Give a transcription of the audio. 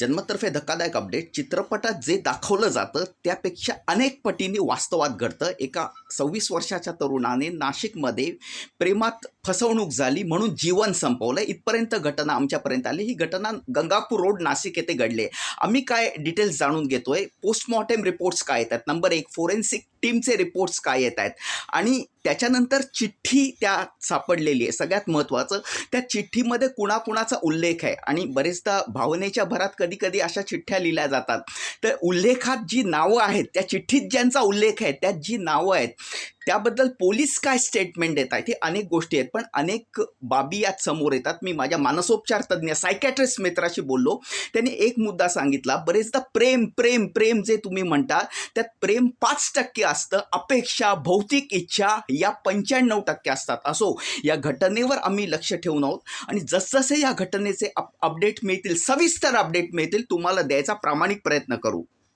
जन्मतर्फे धक्कादायक अपडेट. चित्रपटात जे दाखवलं जातं त्यापेक्षा अनेक पटींनी वास्तवात घडतं. एका 26 वर्षाच्या तरुणाने नाशिकमध्ये प्रेमात फसवणूक झाली म्हणून जीवन संपवलं. इथपर्यंत घटना आमच्यापर्यंत आली. ही घटना गंगापूर रोड नाशिक येथे घडली आहे. आम्ही काय डिटेल्स जाणून घेतोय. पोस्टमॉर्टेम रिपोर्ट्स काय येतात, नंबर 1 फोरेन्सिक टीमचे रिपोर्ट्स काय येत आहेत आणि त्याच्यानंतर चिठ्ठी त्यात सापडलेली आहे. सगळ्यात महत्त्वाचं, त्या चिठ्ठीमध्ये कुणाकुणाचा उल्लेख आहे आणि बरेचदा भावनेच्या भरात कधी कधी अशा चिठ्ठ्या लिहिल्या जातात. तर उल्लेखात जी नावं आहेत, त्या चिठ्ठीत ज्यांचा उल्लेख आहे त्यात जी नावं आहेत त्याबद्दल पोलीस काय स्टेटमेंट देत आहेत, हे अनेक गोष्टी आहेत. पण अनेक बाबी यात समोर येतात. मी माझ्या मानसोपचार तज्ज्ञ सायकॅट्रिस्ट मित्राशी बोललो. त्यांनी एक मुद्दा सांगितला. बरेचदा प्रेम प्रेम प्रेम जे तुम्ही म्हणता त्यात प्रेम 5% असतं, अपेक्षा भौतिक इच्छा या 95% असतात. असो, या घटनेवर आम्ही लक्ष ठेवून आहोत आणि जसजसे या घटनेचे अपडेट मिळतील, सविस्तर अपडेट मिळतील, तुम्हाला द्यायचा प्रामाणिक प्रयत्न करू.